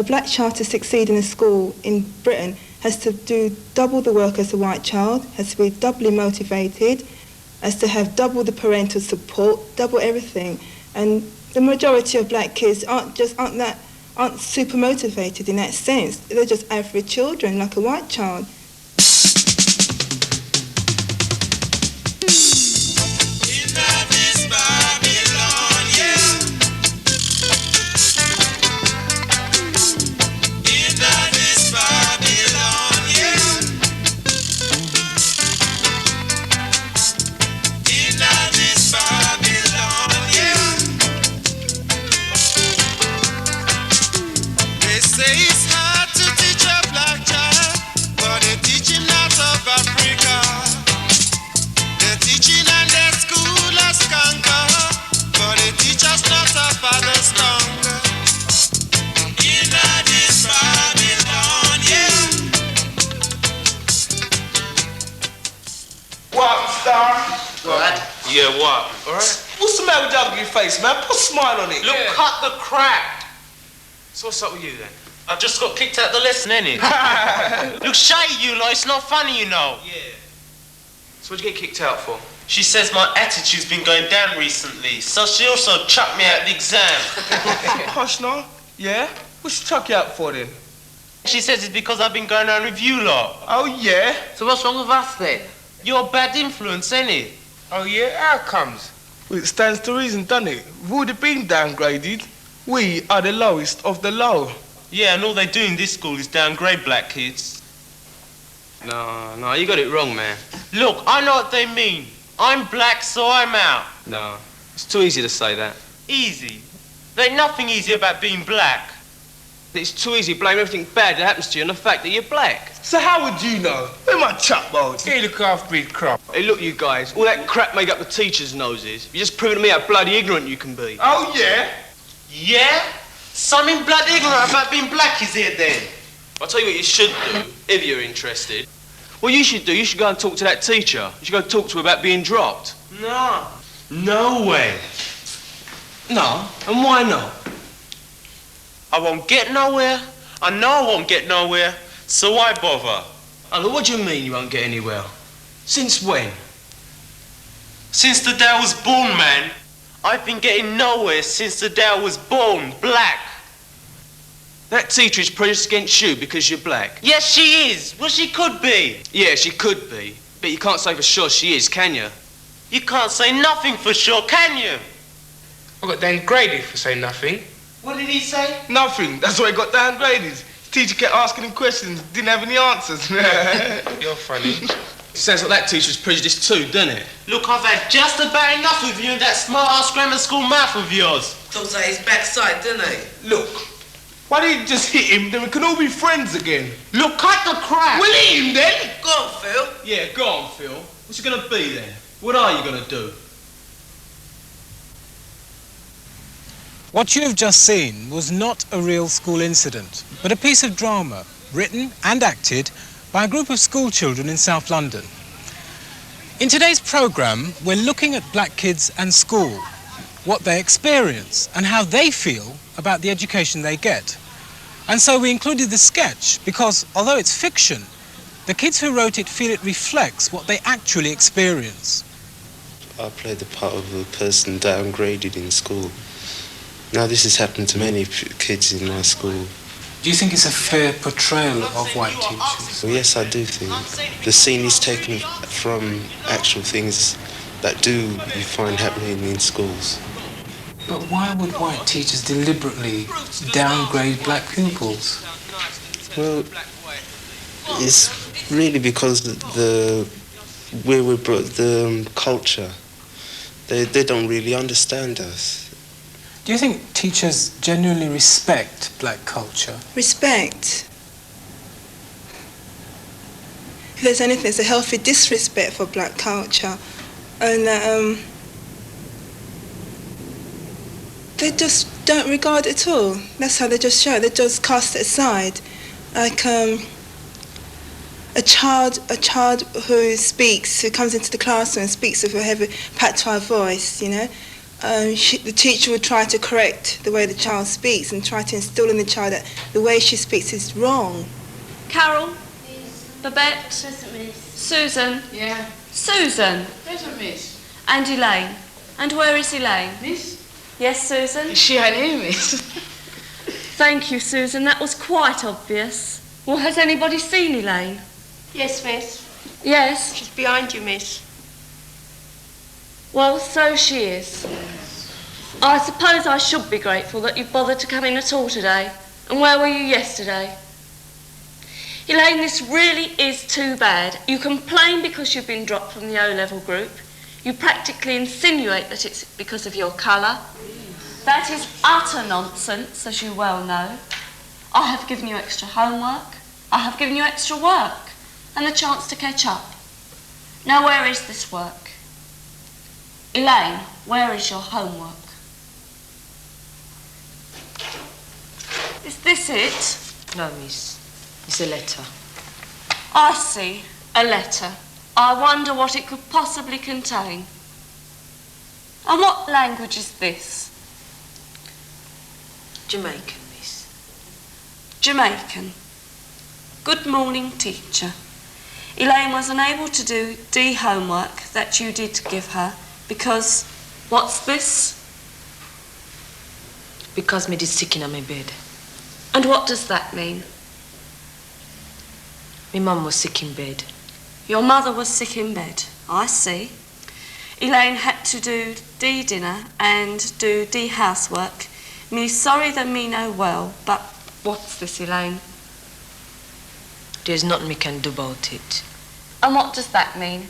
a black child to succeed in a school in Britain has to do double the work as a white child, has to be doubly motivated, has to have double the parental support, double everything. And the majority of black kids aren't super motivated in that sense. They're just average children, like a white child. Yeah, what? Alright? What's the matter with your ugly face, man? Put a smile on it. Look, cut the crap. So what's up with you then? I just got kicked out the lesson, innit? Look, shite you lot, it's not funny, you know. Yeah. So what'd you get kicked out for? She says my attitude's been going down recently, so she also chucked me out the exam. Hush now. Yeah? What's she chuck you out for then? She says it's because I've been going around with you lot. Oh, yeah? So what's wrong with us then? You're a bad influence, innit? Oh, yeah? How comes? Well, it stands to reason, doesn't it? We've already been downgraded. We are the lowest of the low. Yeah, and all they do in this school is downgrade black kids. No, you got it wrong, man. Look, I know what they mean. I'm black, so I'm out. No, it's too easy to say that. Easy? There ain't nothing easy about being black. It's too easy to blame everything bad that happens to you on the fact that you're black. So how would you know? Where my chap boys? Hey, look half-breed crop. Hey, look, you guys, all that crap made up the teachers' noses. You're just proving to me how bloody ignorant you can be. Oh, yeah? Yeah? Something bloody ignorant about being black is here then. I'll tell you what you should do, if you're interested. What you should do, you should go and talk to that teacher. You should go talk to her about being dropped. No way. No? And why not? I won't get nowhere. I know I won't get nowhere, so why bother? Oh, look, what do you mean you won't get anywhere? Since when? Since the day I was born, man. I've been getting nowhere since the day I was born, black. That teacher is prejudiced against you because you're black. Yes, she is. Well, she could be. Yeah, she could be. But you can't say for sure she is, can you? You can't say nothing for sure, can you? I got downgraded for saying nothing. What did he say? Nothing. That's why he got downgraded. His teacher kept asking him questions, didn't have any answers. You're funny. Sounds like that teacher's prejudiced too, doesn't it? Look, I've had just about enough of you and that smart-ass grammar school mouth of yours. Talks out his backside, doesn't he? Look, why didn't you just hit him, then we can all be friends again? Look, cut the crap. We'll hit him then. Go on, Phil. Yeah, go on, Phil. What's it gonna be then? What are you gonna do? What you have just seen was not a real school incident, but a piece of drama written and acted by a group of school children in South London. In today's programme, we're looking at black kids and school, what they experience and how they feel about the education they get. And so we included the sketch because, although it's fiction, the kids who wrote it feel it reflects what they actually experience. I played the part of a person downgraded in school. Now this has happened to many kids in my school. Do you think it's a fair portrayal of white teachers? Well, yes, I do think. The scene is taken from actual things that you find happening in schools. But why would white teachers deliberately downgrade black pupils? Well, it's really because where we're brought, the culture, they don't really understand us. Do you think teachers genuinely respect black culture? Respect. If there's anything, it's a healthy disrespect for black culture. And they just don't regard it at all. That's how they just show it. They just cast it aside. Like a child who comes into the classroom and speaks with a heavy patois voice, you know, the teacher would try to correct the way the child speaks and try to instill in the child that the way she speaks is wrong. Carol? Babette? Present, miss. Susan? Yeah. Susan? Present, miss. And Elaine? And where is Elaine? Miss? Yes, Susan? She ain't here, miss. Thank you, Susan. That was quite obvious. Well, has anybody seen Elaine? Yes, miss. Yes? She's behind you, miss. Well, so she is. I suppose I should be grateful that you've bothered to come in at all today. And where were you yesterday? Elaine, this really is too bad. You complain because you've been dropped from the O-level group. You practically insinuate that it's because of your colour. That is utter nonsense, as you well know. I have given you extra homework. I have given you extra work and the chance to catch up. Now, where is this work? Elaine, where is your homework? Is this it? No, miss. It's a letter. I see, a letter. I wonder what it could possibly contain. And what language is this? Jamaican, miss. Jamaican. Good morning, teacher. Elaine was unable to do D homework that you did give her because, what's this? Because me did sick in my bed. And what does that mean? My mum was sick in bed. Your mother was sick in bed. I see. Elaine had to do D dinner and do D housework. Me sorry that me know well, but what's this, Elaine? There's nothing me can do about it. And what does that mean?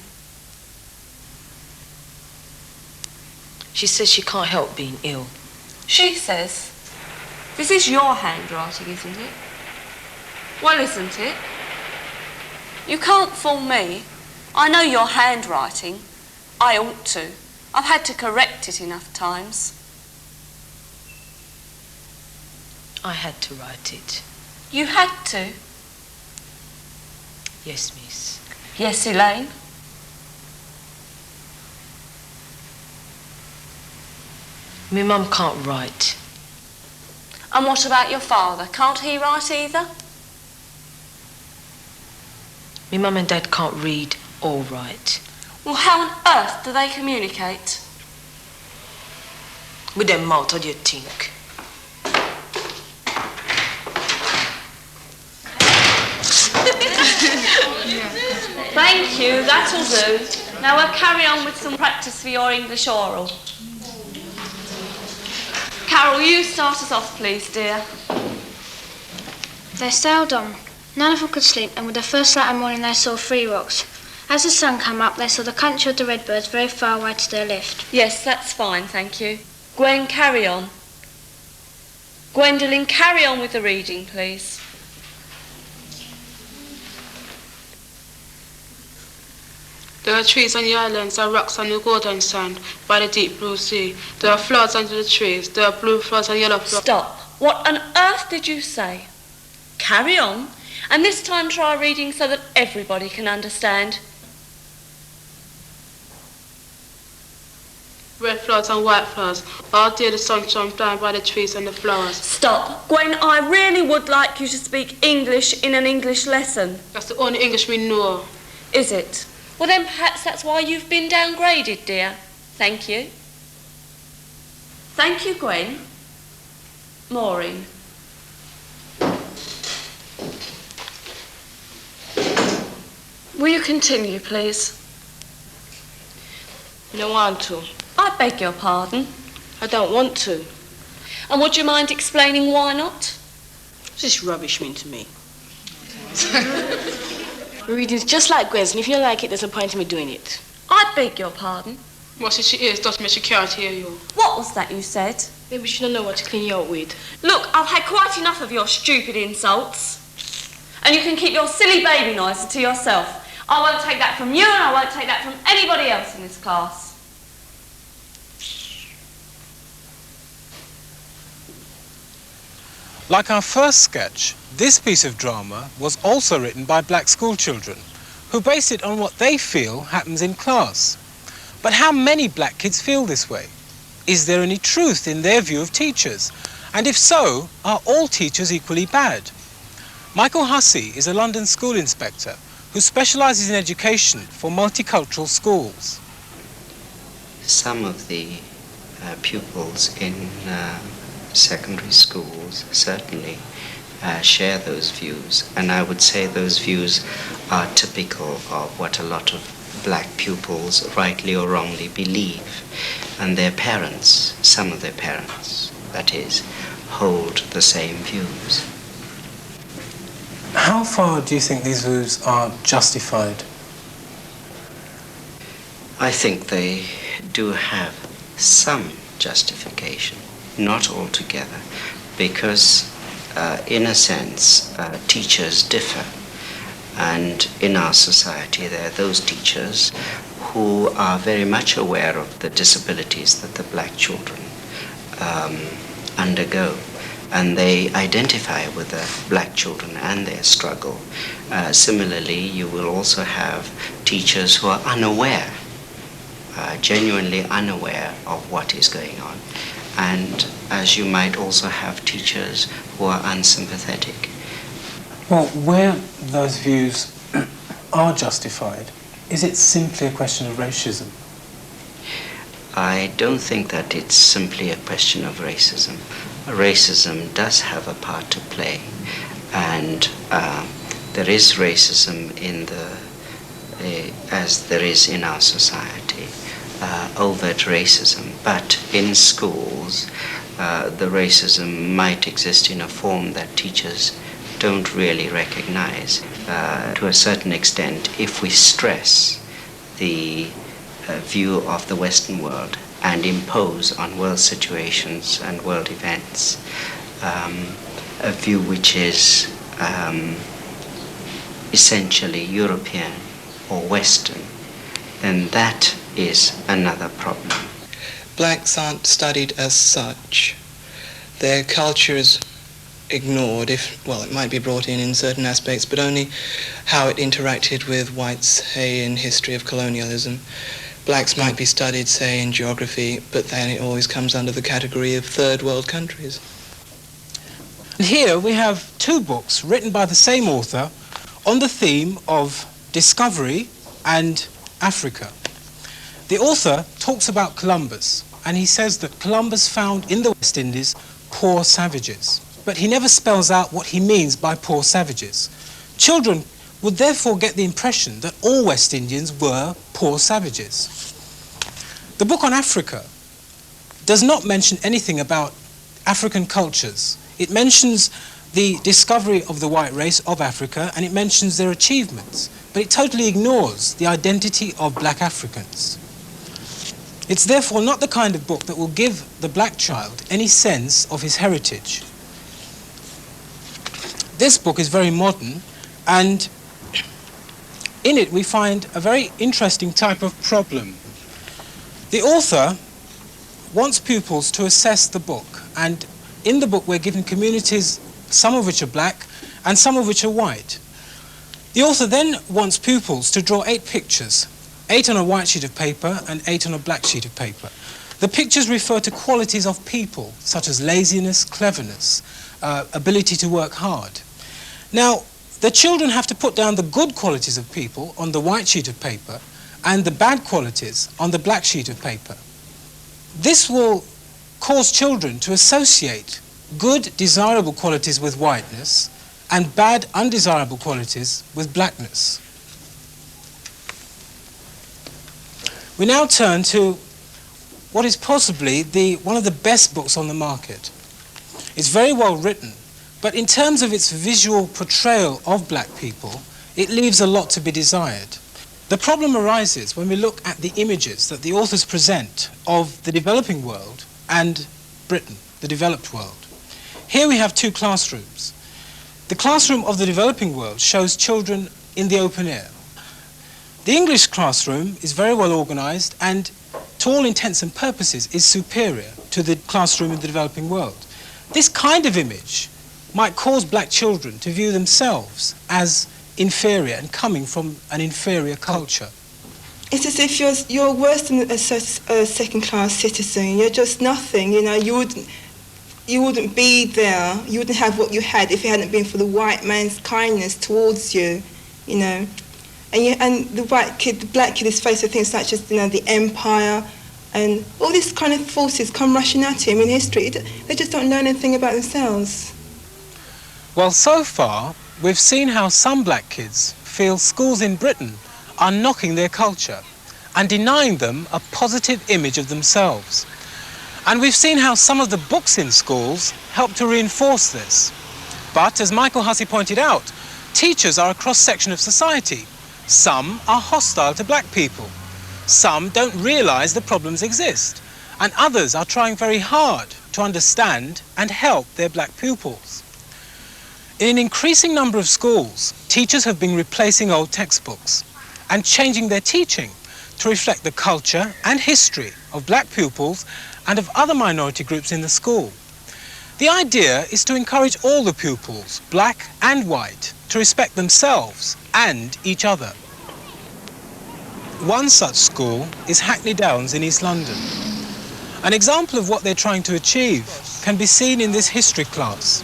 She says she can't help being ill. She says. This is your handwriting, isn't it? Well, isn't it? You can't fool me. I know your handwriting. I ought to. I've had to correct it enough times. I had to write it. You had to? Yes, miss. Yes, Elaine? My mum can't write. And what about your father? Can't he write either? My mum and dad can't read or write. Well, how on earth do they communicate? With their mouth, what do you think? Thank you, that'll do. Now we'll carry on with some practice for your English oral. Carol, you start us off, please, dear. They sailed on. None of them could sleep, and with the first light of morning they saw 3 rocks. As the sun came up, they saw the country of the redbirds very far away to their left. Yes, that's fine, thank you. Gwen, carry on. Gwendolyn, carry on with the reading, please. There are trees on the islands and rocks on the golden sand by the deep blue sea. There are flowers under the trees. There are blue flowers and yellow flowers. Stop. What on earth did you say? Carry on. And this time try reading so that everybody can understand. Red flowers and white flowers. All day the sun shone down by the trees and the flowers. Stop. Gwen, I really would like you to speak English in an English lesson. That's the only English we know. Is it? Well, then perhaps that's why you've been downgraded, dear. Thank you. Thank you, Gwen. Maureen. Will you continue, please? I don't want to. I beg your pardon. I don't want to. And would you mind explaining why not? What's this rubbish mean to me? Reading's just like Gwen's, and if you don't like it, there's no point in me doing it. I beg your pardon. What she is doesn't mean she can't hear you. What was that you said? Maybe she don't know what to clean you out with. Look, I've had quite enough of your stupid insults. And you can keep your silly baby noises to yourself. I won't take that from you, and I won't take that from anybody else in this class. Like our first sketch, this piece of drama was also written by black school children, who base it on what they feel happens in class. But how many black kids feel this way? is there any truth in their view of teachers? And if so, are all teachers equally bad? Michael Hussey is a London school inspector who specialises in education for multicultural schools. Some of the pupils in secondary schools certainly share those views, and I would say those views are typical of what a lot of black pupils, rightly or wrongly, believe. And their parents, some of their parents, that is, hold the same views. How far do you think these views are justified? I think they do have some justification, not altogether, because in a sense, teachers differ. And in our society, there are those teachers who are very much aware of the disabilities that the black children undergo. And they identify with the black children and their struggle. Similarly, you will also have teachers who are unaware, genuinely unaware of what is going on. And as you might also have teachers who are unsympathetic. Well, where those views are justified, is it simply a question of racism? I don't think that it's simply a question of racism. Racism does have a part to play, and there is racism in as there is in our society, overt racism. But in schools, the racism might exist in a form that teachers don't really recognize. To a certain extent, if we stress the view of the Western world and impose on world situations and world events a view which is essentially European or Western, then that is another problem. Blacks aren't studied as such. Their culture is ignored, it might be brought in certain aspects, but only how it interacted with whites, say, in history of colonialism. Blacks might be studied, say, in geography, but then it always comes under the category of third world countries. And here we have two books written by the same author on the theme of discovery and Africa. The author talks about Columbus, and he says that Columbus found in the West Indies poor savages. But he never spells out what he means by poor savages. Children would therefore get the impression that all West Indians were poor savages. The book on Africa does not mention anything about African cultures. It mentions the discovery of the white race of Africa, and it mentions their achievements, but it totally ignores the identity of black Africans. It's therefore not the kind of book that will give the black child any sense of his heritage. This book is very modern, and in it we find a very interesting type of problem. The author wants pupils to assess the book, and in the book we're given communities, some of which are black and some of which are white. The author then wants pupils to draw 8 pictures, 8 on a white sheet of paper and 8 on a black sheet of paper. The pictures refer to qualities of people, such as laziness, cleverness, ability to work hard. Now, the children have to put down the good qualities of people on the white sheet of paper and the bad qualities on the black sheet of paper. This will cause children to associate good, desirable qualities with whiteness and bad, undesirable qualities with blackness. We now turn to what is possibly one of the best books on the market. It's very well written, but in terms of its visual portrayal of black people, it leaves a lot to be desired. The problem arises when we look at the images that the authors present of the developing world and Britain, the developed world. Here we have 2 classrooms. The classroom of the developing world shows children in the open air. The English classroom is very well organized and, to all intents and purposes, is superior to the classroom in the developing world. This kind of image might cause black children to view themselves as inferior and coming from an inferior culture. It's as if you're worse than a second-class citizen. You're just nothing. You know, you wouldn't be there. You wouldn't have what you had if it hadn't been for the white man's kindness towards you. You know, and the black kid is faced with things such as, you know, the empire, and all these kind of forces come rushing at him in history. They just don't learn anything about themselves. Well, so far, we've seen how some black kids feel schools in Britain are knocking their culture and denying them a positive image of themselves. And we've seen how some of the books in schools help to reinforce this. But, as Michael Hussey pointed out, teachers are a cross-section of society. Some are hostile to black people. Some don't realise the problems exist. And others are trying very hard to understand and help their black pupils. In an increasing number of schools, teachers have been replacing old textbooks and changing their teaching to reflect the culture and history of black pupils and of other minority groups in the school. The idea is to encourage all the pupils, black and white, to respect themselves and each other. One such school is Hackney Downs in East London. An example of what they're trying to achieve can be seen in this history class,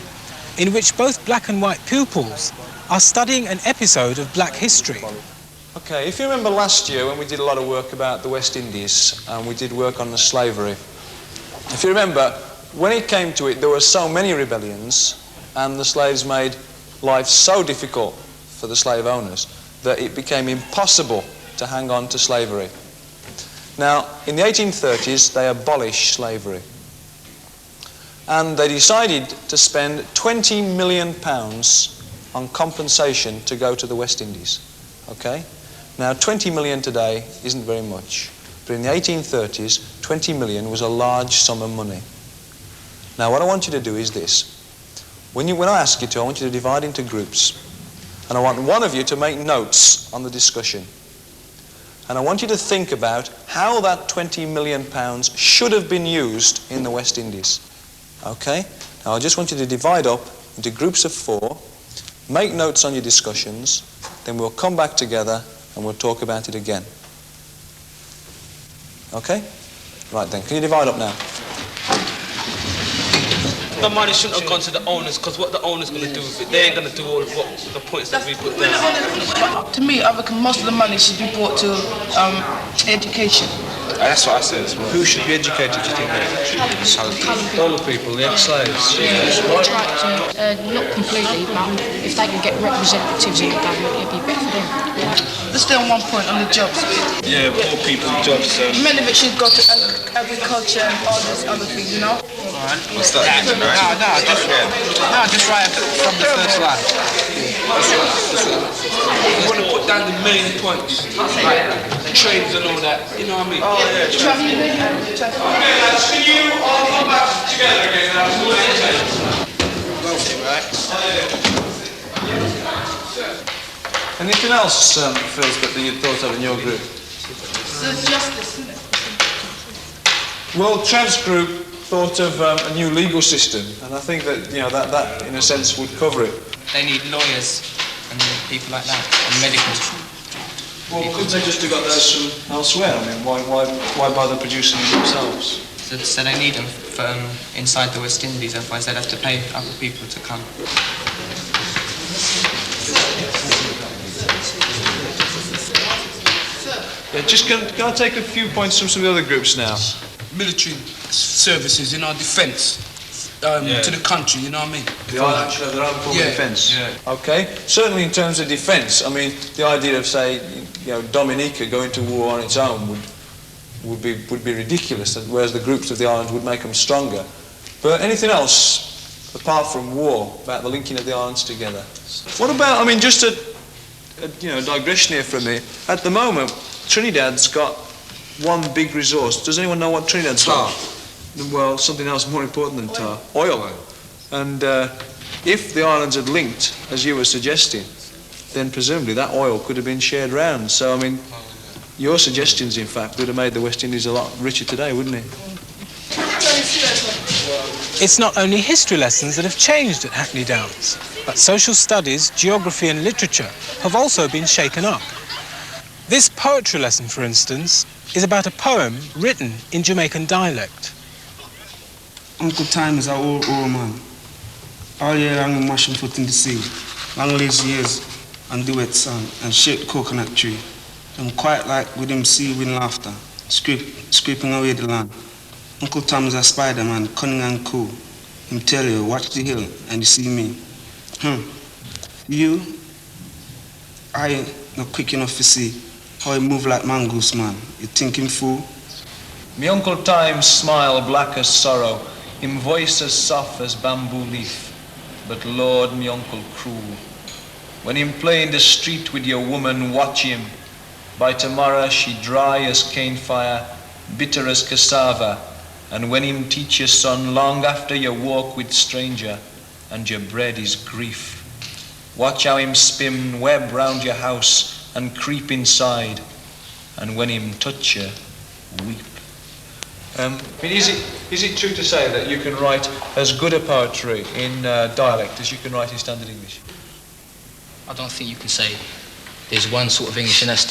in which both black and white pupils are studying an episode of black history. Okay, if you remember last year when we did a lot of work about the West Indies and we did work on the slavery, if you remember, when it came to it, there were so many rebellions and the slaves made life so difficult for the slave owners that it became impossible to hang on to slavery. Now, in the 1830s, they abolished slavery. And they decided to spend £20 million on compensation to go to the West Indies. Okay? Now, 20 million today isn't very much. But in the 1830s, 20 million was a large sum of money. Now, what I want you to do is this. When I ask you to, I want you to divide into groups. And I want one of you to make notes on the discussion. And I want you to think about how that £20 million should have been used in the West Indies. Okay? Now, I just want you to divide up into groups of 4, make notes on your discussions, then we'll come back together and we'll talk about it again. Okay? Right then, can you divide up now? The money shouldn't have gone to the owners, because what the owners going to do with it, they ain't going to do all of what the points that we put down. To me, I reckon most of the money should be brought to education. That's what I said. Who should be educated, do you think? All the people, the ex-slaves. Not completely, but if they can get representatives in the government, it'd be better for them. Let's stay on one point on the jobs. Yeah, poor people jobs. Many of it should go to agriculture and all those other things, you know? What's that? No, just right from the first line. You want to put down the main points, like trades and all that, you know what I mean? Oh, yeah, Okay, lads, can you all come back together again now? Anything else, Phillips, that you thought of in your group? Justice, isn't it? Well, Trav's group thought of a new legal system, and I think that, you know, that in a sense would cover it. They need lawyers and people like that, and medical. Well, couldn't they just have got those from elsewhere? I mean, why bother producing them themselves? So they need them from inside the West Indies, otherwise they'd have to pay other people to come. Yeah, just can I take a few points from some of the other groups now? Military services, you know, defence to the country, you know what I mean? They all actually have their own form of defence. Yeah. Okay. Certainly in terms of defence, I mean, the idea of, say, you know, Dominica going to war on its own would be ridiculous, whereas the groups of the islands would make them stronger. But anything else apart from war about the linking of the islands together? What about, I mean, just a digression here from me. At the moment, Trinidad's got one big resource. Does anyone know what Trinidad's got? Well, something else more important than tar. Oil. And if the islands had linked, as you were suggesting, then presumably that oil could have been shared round. So, I mean, your suggestions, in fact, would have made the West Indies a lot richer today, wouldn't it? It's not only history lessons that have changed at Hackney Downs, but social studies, geography and literature have also been shaken up. This poetry lesson, for instance, is about a poem written in Jamaican dialect. Uncle Time is our old man. All year long we mash him foot in the sea. Long lazy years and the wet sun and shake the coconut tree. I'm quite like with him sea wind laughter, scraping away the land. Uncle Tom is a Spider-Man, cunning and cool. Him tell you, watch the hill and you see me. You, I not quick enough to see how he move like mongoose, man. You think him fool? Me Uncle Time smile black as sorrow, him voice as soft as bamboo leaf. But Lord, me uncle cruel. When him play in the street with your woman, watch him. By tomorrow she dry as cane fire, bitter as cassava. And when him teach your son long after you walk with stranger, and your bread is grief. Watch how him spin web round your house and creep inside, and when him touch you, weep. Is it true to say that you can write as good a poetry in dialect as you can write in standard English? I don't think you can say there's one sort of English and that's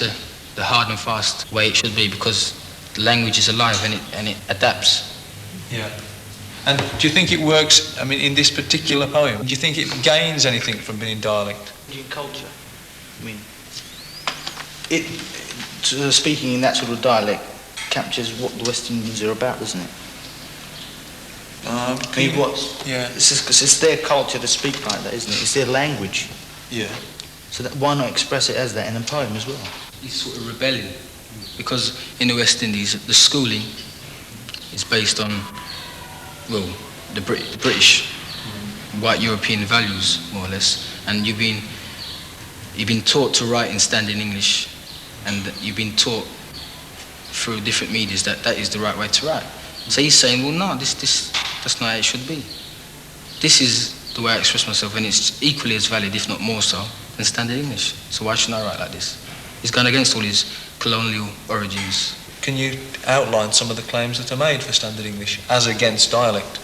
the hard and fast way it should be, because the language is alive and it adapts. Yeah. And do you think it works, in this particular poem, do you think it gains anything from being in dialect? Indian culture. Speaking in that sort of dialect captures what the West Indians are about, doesn't it? It's their culture to speak like that, isn't it? It's their language. Yeah. So why not express it as that in a poem as well? It's sort of rebellion, because in the West Indies, the schooling is based on, the British, white European values, more or less, and you've been taught to write in standard English, and you've been taught through different medias that is the right way to write. So he's saying, well, no, that's not how it should be. This is the way I express myself, and it's equally as valid, if not more so, than standard English. So why shouldn't I write like this? He's gone against all his colonial origins. Can you outline some of the claims that are made for standard English as against dialect?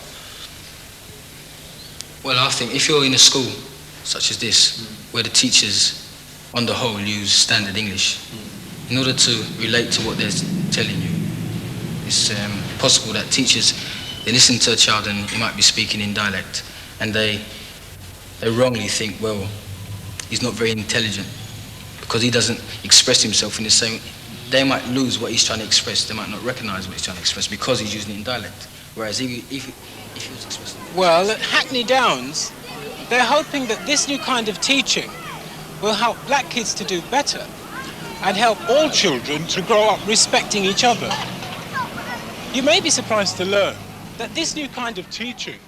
Well, I think if you're in a school such as this, where the teachers, on the whole, use standard English, in order to relate to what they're telling you, it's possible that teachers, they listen to a child and he might be speaking in dialect, and they wrongly think, well, he's not very intelligent because he doesn't express himself in the same. They might lose what he's trying to express. They might not recognise what he's trying to express because he's using it in dialect. Whereas if he was expressing... Well, at Hackney Downs, they're hoping that this new kind of teaching will help black kids to do better and help all children to grow up respecting each other. You may be surprised to learn that this new kind of teaching